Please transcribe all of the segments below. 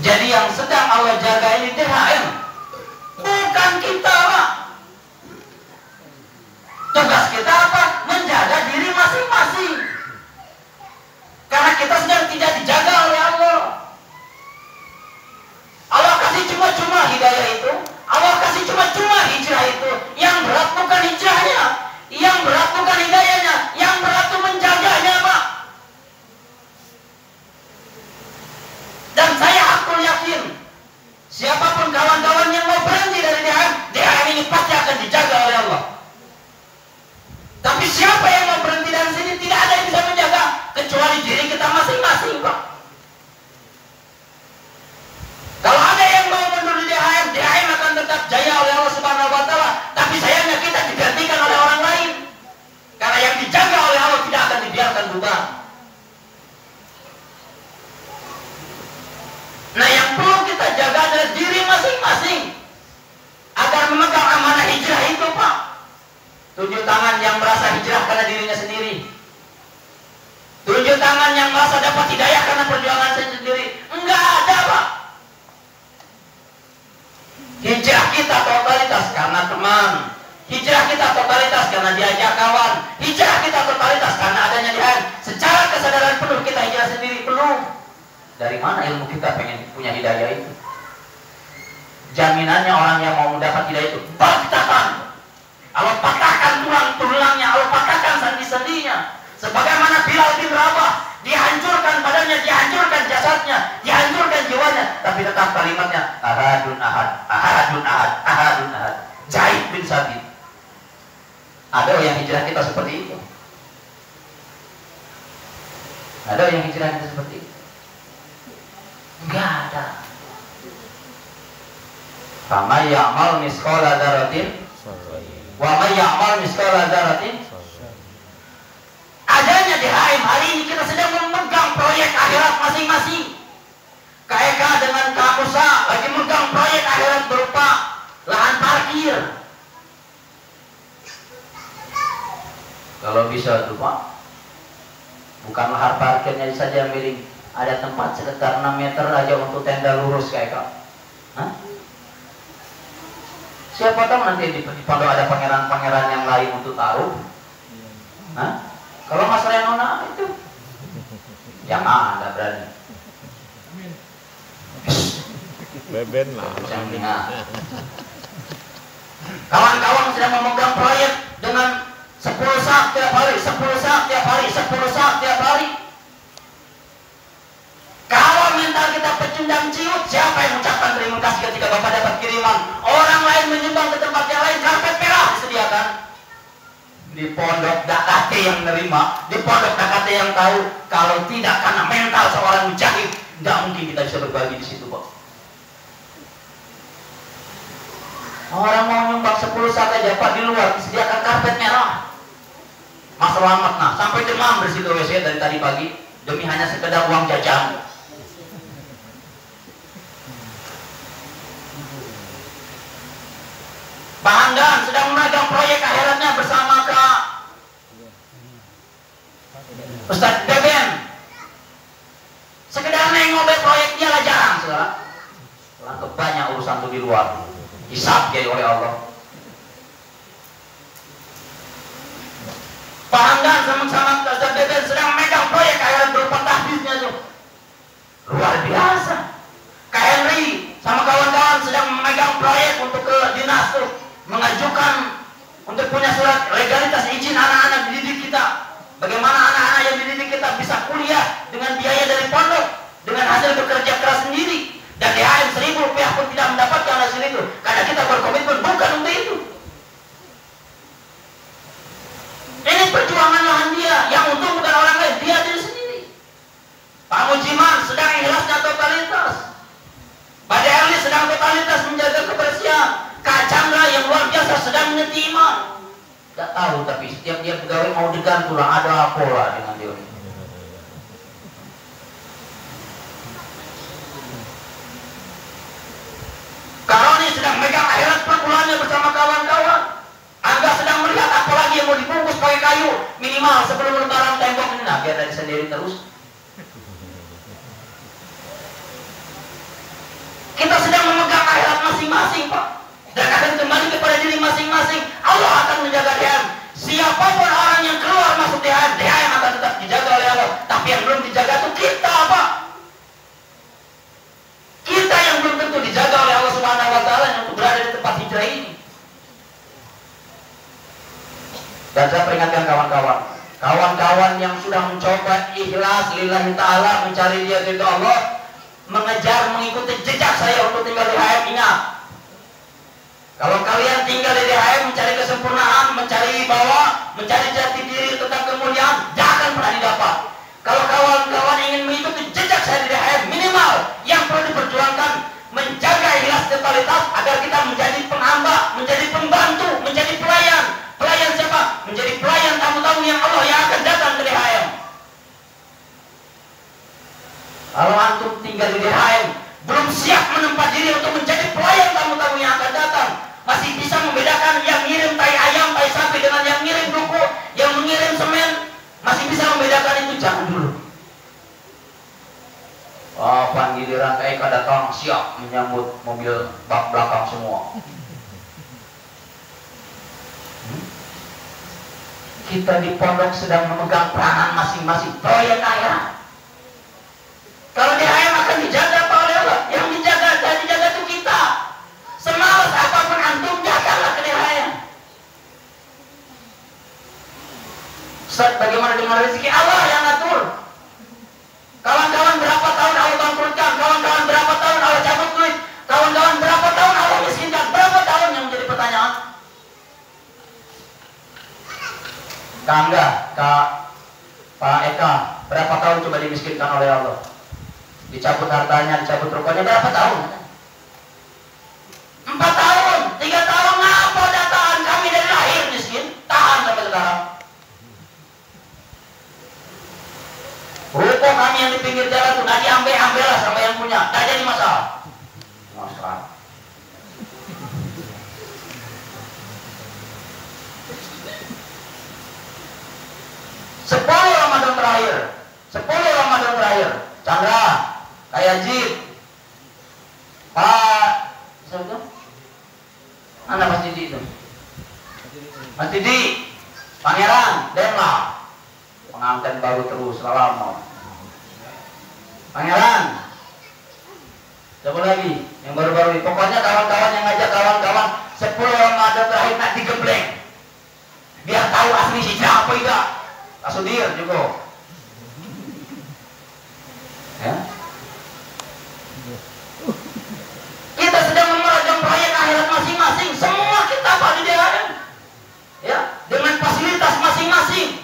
Jadi yang sedang Allah jaga ini dirhaim, bukan kita, Pak. Tugas kita apa? Menjaga diri masing-masing. Karena kita sedang tidak dijaga oleh Allah. Allah kasih cuma-cuma hidayah itu, Allah kasih cuma-cuma hijrah itu. Yang berat bukan hijrahnya, yang berat bukan hidayahnya, yang berat itu menjaganya, Pak. Dan saya aku yakin, siapapun kawan-kawan yang mau berhenti dari DHM ini pasti akan dijaga oleh Allah. Tapi siapa yang mau berhenti dari sini, tidak ada yang bisa menjaga kecuali diri kita masing-masing, Pak. Kalau ada yang mau mundur di DHM akan tetap jaya oleh Allah Subhanahu wa Ta'ala. Tapi sayangnya kita digantikan oleh orang lain. Karena yang dijaga oleh Allah tidak akan dibiarkan bubar. Nah, yang perlu kita jaga adalah diri masing-masing agar memegang amanah hijrah itu, Pak. Tunjuk tangan yang merasa hijrah karena dirinya sendiri. Tunjuk tangan yang merasa dapat hidayah karena perjuangan sendiri. Enggak ada, Pak. Hijrah kita totalitas karena teman. Hijrah kita totalitas karena diajak kawan. Hijrah kita totalitas karena adanya DHM. Secara kesadaran penuh kita hijrah sendiri penuh. Dari mana ilmu kita pengen punya hidayah itu? Jaminannya orang yang mau mendapat hidayah itu patahkan. Allah patahkan tulang-tulangnya, Allah patahkan sendi-sendinya. Sebagaimana Bilal bin Rabah, dihancurkan badannya, dihancurkan jasadnya, dihancurkan jiwanya, tapi tetap kalimatnya ahadun ahad, ahadun ahad, ahadun ahad. Zaid bin Sabit. Ada yang hijrah kita seperti itu? Ada yang hijrah kita seperti itu? Enggak ada. Fama ya'mal misqala dzarratin wa may ya'mal misqala dzarratin. Adanya DHM hari ini kita sedang memegang proyek akhirat masing-masing. KEK dengan Kamusa lagi memegang proyek akhirat berupa lahan parkir. Kalau bisa tuh, Pak, bukan lahan parkirnya saja milik, ada tempat sekitar 6 meter aja untuk tenda lurus KEK. Hah? Siapa tahu nanti di pondok ada pangeran-pangeran yang lain untuk taruh. Hah? Kalau masalah yang nona itu, jangan, nggak berani. Beben lah. Kawan-kawan sedang memegang proyek dengan 10 sak tiap hari, 10 sak tiap hari, 10 sak tiap hari. Kalau mental kita pecundang ciut, siapa yang mengucapkan terima kasih ketika Bapak dapat kiriman? Orang lain menyumbang ke tempat yang lain, karpet merah disediakan. Di pondok Dakate yang nerima, di pondok Dakate yang tahu, kalau tidak karena mental seorang mujahid, nggak mungkin kita bisa berbagi di situ, Pak. Orang mau nyumbang 10 sak aja, Pak, di luar disediakan karpet merah. Mas selamat, nah, sampai demam bersih ke WC dari tadi pagi demi hanya sekedar uang jajan. Pak Hamdan sedang memegang proyek akhiratnya bersama Kak Ustadz Beben. Sekedar nengok proyek dia lah jarang, saudara. Lantas banyak urusan tuh di luar. Hisab jadi oleh Allah. Pak Hamdan sama Ustadz Beben sedang memegang proyek akhirat berupa tahbisnya tuh. Luar biasa. Kak Henry sama kawan-kawan sedang memegang proyek untuk ke dinas tuh, mengajukan untuk punya surat legalitas izin anak-anak dididik kita. Bagaimana anak-anak yang dididik kita bisa kuliah dengan biaya dari pondok, dengan hasil bekerja keras sendiri. Dan DHM 1000 rupiah pun tidak mendapatkan hasil itu, karena kita berkomitmen bukan untuk itu. Ini perjuangan lahan dia, yang untung bukan orang lain, dia diri sendiri. Pak Mujiman sedang ikhlasnya totalitas. Pak Derli sedang totalitas menjaga kebersihan. Kak Chandra yang luar biasa sedang menyetima. Gak tahu, tapi setiap dia pegawai mau digantung lah, ada apa lah dengan dia. Karoni sedang megang akhirat perbulannya bersama kawan-kawan. Angga sedang melihat apa lagi yang mau dibungkus pakai kayu minimal sebelum lebaran tembok ini. Nah, biar dari sendiri terus. masing-masing, Pak. Dan akan kembali kepada diri masing-masing. Allah akan menjaga DHM. Siapapun orang yang keluar masuk DHM, DHM akan tetap dijaga oleh Allah. Tapi yang belum dijaga itu kita, Pak. Kita yang belum tentu dijaga oleh Allah Subhanahu wa taala yang berada di tempat hijrah ini. Dan saya peringatkan kawan-kawan yang sudah mencoba ikhlas lillahi ta'ala, mencari dia ridha Allah, mengejar mengikuti jejak saya untuk tinggal di DHM, ingat, kalau kalian tinggal di DHM mencari kesempurnaan, mencari bawah, mencari jati diri tentang kemuliaan, jangan pernah didapat. Kalau kawan-kawan ingin mengikuti jejak saya di DHM, minimal yang perlu diperjuangkan menjaga ikhlas totalitas agar kita menjadi penghamba, menjadi pembantu, menjadi pelayan. Pelayan siapa? Menjadi pelayan tamu-tamu yang Allah yang akan datang ke DHM. Kalau antum tinggal di DHM belum siap menempat diri untuk menjadi pelayan tamu-tamu yang akan datang, masih bisa membedakan yang ngirim tai ayam, tai sapi dengan yang ngirim buku, yang mengirim semen, masih bisa membedakan itu, jangan dulu. Oh, giliran TK datang siap menyambut mobil bak belakang semua. Kita di pondok sedang memegang peranan masing-masing proyek akhirat. Kalau DHM akan dijaga oleh Allah, yang dijaga dan dijaga itu kita. Semalas apapun antum, jagalah ke DHM. Ustaz, bagaimana dengan rezeki? Allah yang atur. Kawan-kawan berapa tahun Allah bangkrutkan, kawan-kawan berapa tahun Allah cabut duit, kawan-kawan berapa tahun Allah miskinkan, berapa tahun yang menjadi pertanyaan? Kangga, Pak Eka, berapa tahun coba dimiskinkan oleh Allah? Dicabut hartanya, dicabut rupanya, berapa tahun? 4 tahun, 3 tahun, ngapa datangan kami dari lahir miskin? Tahan sampai sekarang. Ruko kami yang di pinggir jalan tuh, nanti ambil lah sama yang punya, tak jadi masalah. Masalah. Sepuluh Ramadan terakhir, Chandra, kayak Jid, Pak, siapa? Mana Mas Didi itu? Mas Didi, Pangeran, Denmark, pengantin baru terus, lama. Pangeran, siapa lagi? Yang baru-baru ini. Pokoknya kawan-kawan yang ngajak kawan-kawan 10 Ramadan terakhir nak digembleng, biar tahu asli siapa itu. Asudir juga. Ya. Kita sedang memerajam proyek akhirat masing-masing. Semua kita Pak di DHM. Ya, dengan fasilitas masing-masing,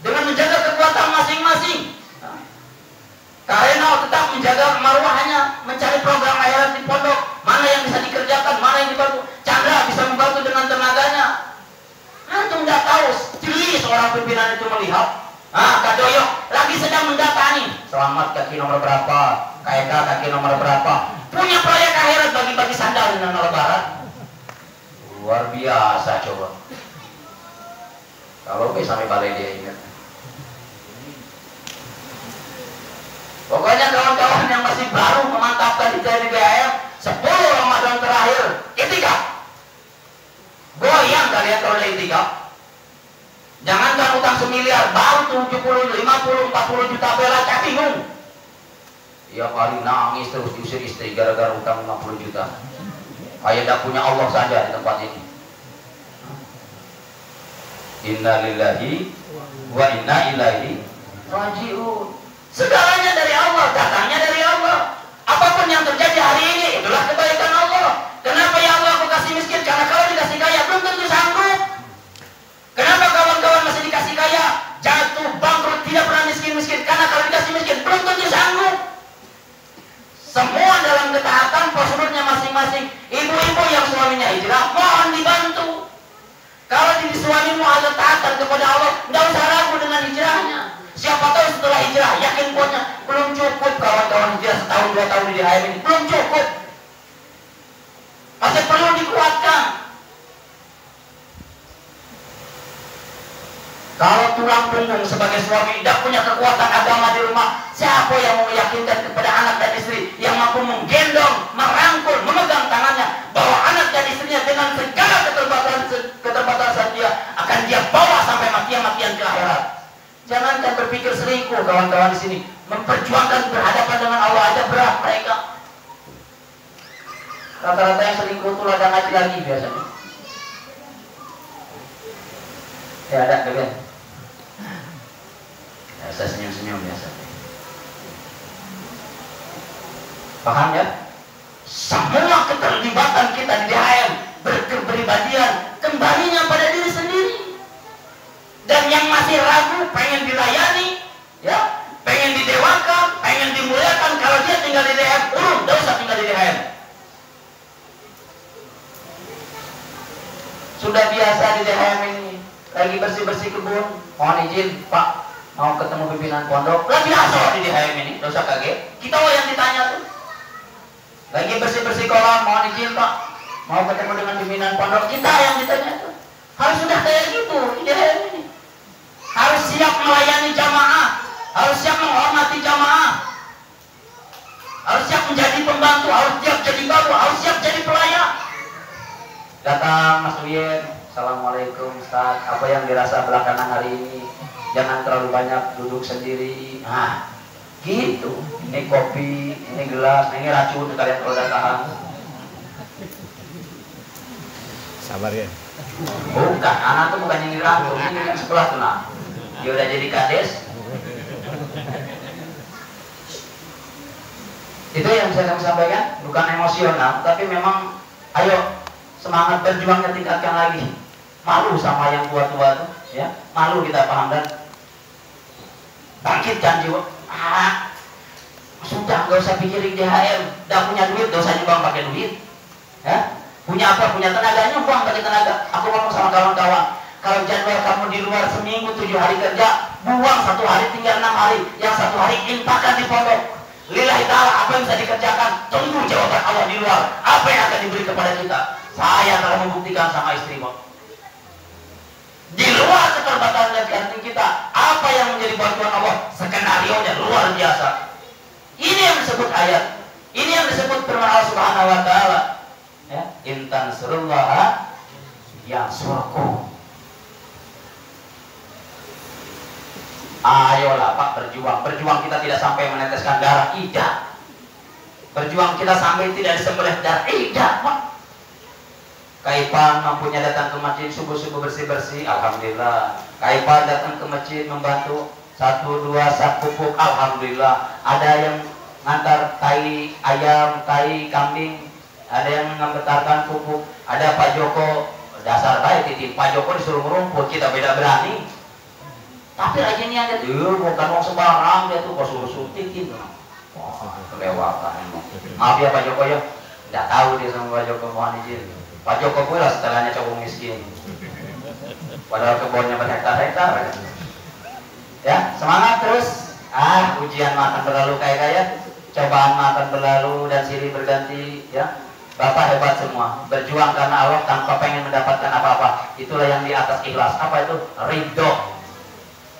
dengan menjaga kekuatan masing-masing. Ya. Karena tetap menjaga marwahnya, mencari program akhirat di pondok, mana yang bisa dikerjakan, mana yang dibantu. Chandra bisa membantu dengan tenaganya. Antum nggak tahu, jeli seorang pimpinan itu melihat. Kak Doyok lagi sedang mendatangi. Selamat kaki nomor berapa? Kak Eka kaki nomor berapa? Punya proyek akhirat bagi-bagi sandal dengan lebaran. Luar biasa coba. Kalau sampai balai dia ingat. Pokoknya kawan-kawan yang masih baru memantapkan di DHM 10 Ramadan terakhir, itikaf. Goyang kalian kalau ada itikaf. Jangankan utang 1 miliar, baru 70, 50, 40 juta bela bingung. Ya kali nangis terus diusir istri gara-gara utang 50 juta. Kayak tidak punya Allah saja di tempat ini. Inna lillahi wa inna ilaihi raji'un. Segalanya dari Allah, datangnya dari Allah. Apapun yang terjadi hari ini, itulah kebaikan Allah. Kenapa ya Allah aku kasih miskin? Karena kalau dikasih kaya belum tentu sanggup. Kenapa kawan-kawan masih dikasih kaya, jatuh, bangkrut, tidak pernah miskin-miskin? Karena kalau dikasih miskin belum tentu sanggup. Semua dalam ketaatan prosedurnya masing-masing. Ibu-ibu yang suaminya hijrah, mohon dibantu. Kalau di suamimu ada taatan kepada Allah, nggak usah ragu dengan hijrahnya. Siapa tahu setelah hijrah, yakin kuatnya belum cukup kawan-kawan hijrah setahun 2 tahun di DHM ini, belum cukup. Masih perlu dikuatkan. Kalau tulang punggung sebagai suami tidak punya kekuatan agama di rumah, siapa yang mau meyakinkan kepada anak dan istri yang mampu menggendong, merangkul, memegang tangannya bahwa anak berselingkuh kawan-kawan di sini, memperjuangkan berhadapan dengan Allah aja berat mereka. Rata-rata yang selingkuh itu ladang ngaji lagi biasanya. Ya ada kan? Ya, saya senyum-senyum biasa. Paham ya? Semua keterlibatan kita di DHM berkepribadian kembalinya pada diri sendiri. Dan yang masih ragu pengen dilayani, ya, pengen didewakan, pengen dimuliakan, kalau dia tinggal di DHM, urung, gak usah tinggal di DHM. Sudah biasa di DHM ini, lagi bersih-bersih kebun, mohon izin Pak, mau ketemu pimpinan pondok, lah biasa di DHM ini, gak usah kaget. Kita yang ditanya tuh, lagi bersih-bersih kolam, mohon izin Pak, mau ketemu dengan pimpinan pondok, kita yang ditanya tuh. Harus sudah kayak gitu di DHM ini. Harus siap melayani jamaah, harus siap menghormati jamaah, harus siap menjadi pembantu, harus siap jadi babu, harus siap jadi pelayan. Datang Mas Uyen, Assalamualaikum Ustaz, apa yang dirasa belakangan hari ini? Jangan terlalu banyak duduk sendiri. Nah, gitu. Ini kopi, ini gelas, ini racun kalian kalau udah tahan. Sabar ya. Bukan, anak tuh bukan yang dirangkul, ini yang sebelah tuh nah. Dia udah jadi kades. Itu yang bisa kami sampaikan, bukan emosional, tapi memang ayo semangat berjuangnya tingkatkan lagi. Malu sama yang tua-tua tuh, ya. Malu kita paham dan bangkitkan jiwa. Sudah nggak usah pikirin DHM, udah punya duit, nggak usah nyumbang pakai duit, ya. Punya apa? Punya tenaga, nyumbang pakai tenaga. Aku ngomong sama kawan-kawan, kalau jadwal kamu di luar seminggu 7 hari kerja, buang 1 hari tinggal 6 hari, yang 1 hari infakkan di pondok. Lillahi ta'ala, apa yang bisa dikerjakan, tunggu jawaban Allah di luar. Apa yang akan diberi kepada kita? Saya telah membuktikan sama istri Pak. Di luar keterbatasan hati kita, apa yang menjadi bantuan Allah, skenario-nya luar biasa. Ini yang disebut ayat, ini yang disebut firman Allah Subhanahu wa Ta'ala. Ya, intan surullah yang surku. Ayolah Pak, berjuang kita tidak sampai meneteskan darah, tidak. Berjuang kita sampai tidak disembelih darah, tidak Pak. Kaipan mampunya datang ke masjid subuh-subuh bersih-bersih, alhamdulillah. Kaipan datang ke masjid membantu 1, 2 sak pupuk, alhamdulillah. Ada yang ngantar tai ayam, tai kambing, ada yang ngambetarkan pupuk, ada Pak Joko, dasar baik titip Pak Joko disuruh merumput, kita beda berani. Tapi rajinnya dia tuh bukan mau sembarang, dia tuh kok suruh titip. Wah, kelewatan emang. Maaf ya Pak Joko ya, tidak tahu dia sama Pak Joko, mohon izin. Pak Joko pula setelahnya cowok miskin, padahal kebunnya berhektar-hektar. Ya, semangat terus. Ujian makan berlalu kayak cobaan makan berlalu dan silih berganti, ya. Bapak hebat semua, berjuang karena Allah tanpa pengen mendapatkan apa-apa. Itulah yang di atas ikhlas. Apa itu? Ridho.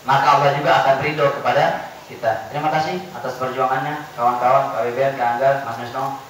Maka Allah juga akan ridho kepada kita. Terima kasih atas perjuangannya, kawan-kawan, KWBN, Kak Angga, Mas Nesno,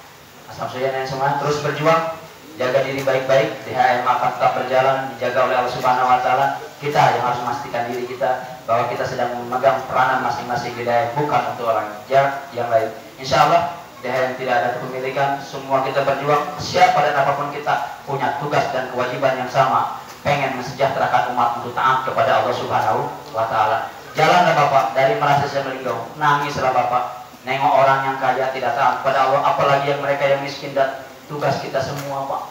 Mas Samsuyan dan semua. Terus berjuang, jaga diri baik-baik. DHM akan tetap berjalan, dijaga oleh Allah Subhanahu wa Ta'ala. Kita yang harus memastikan diri kita bahwa kita sedang memegang peranan masing-masing di DHM, bukan untuk orang yang lain. Insya Allah DHM tidak ada kepemilikan, semua kita berjuang, siapa dan apapun kita punya tugas dan kewajiban yang sama, pengen mensejahterakan umat untuk taat kepada Allah Subhanahu wa Ta'ala. Jalanlah Bapak dari Merasa Semelinggau, nangislah Bapak, nengok orang yang kaya tidak taat kepada Allah, apalagi yang mereka yang miskin. Dan tugas kita semua Pak,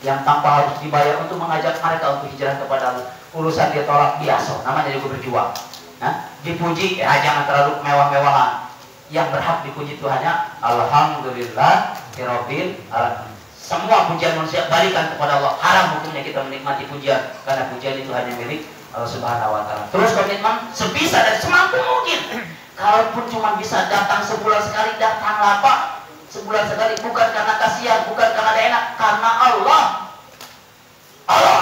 yang tanpa harus dibayar untuk mengajak mereka untuk hijrah kepada Allah. Urusan dia tolak biasa, namanya juga berjuang. Nah, dipuji ya jangan terlalu mewah-mewahan. Yang berhak dipuji itu hanya alhamdulillah rabbil alamin. Semua pujian manusia balikan kepada Allah. Haram hukumnya kita menikmati pujian, karena pujian itu hanya milik Allah Subhanahu wa Ta'ala. Terus komitmen sebisa dan semampu mungkin. Kalaupun cuma bisa datang sebulan sekali, datanglah Pak. Sebulan sekali, bukan karena kasihan, bukan karena ada enak, karena Allah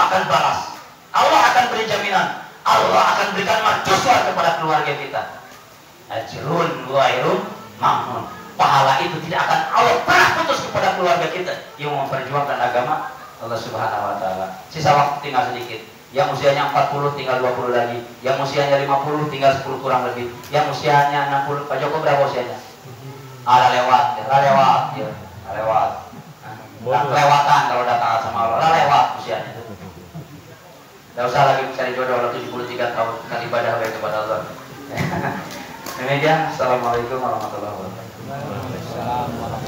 akan balas. Allah akan beri jaminan. Allah akan berikan marjuswa kepada keluarga kita. Ajrun wairun mamnun. Pahala itu tidak akan Allah pernah putus kepada keluarga kita yang memperjuangkan agama Allah Subhanahu wa Ta'ala. Sisa waktu tinggal sedikit. Yang usianya 40 tinggal 20 lagi. Yang usianya 50 tinggal 10 kurang lebih. Yang usianya 60, Pak Joko berapa usianya? Lewat ya. Lewat. Kelewatan kalau datang sama Allah. Lewat usianya. Tidak usah lagi mencari jodoh kalau 73 tahun kan ibadah baik kepada Allah. Demikian. Assalamualaikum warahmatullahi wabarakatuh.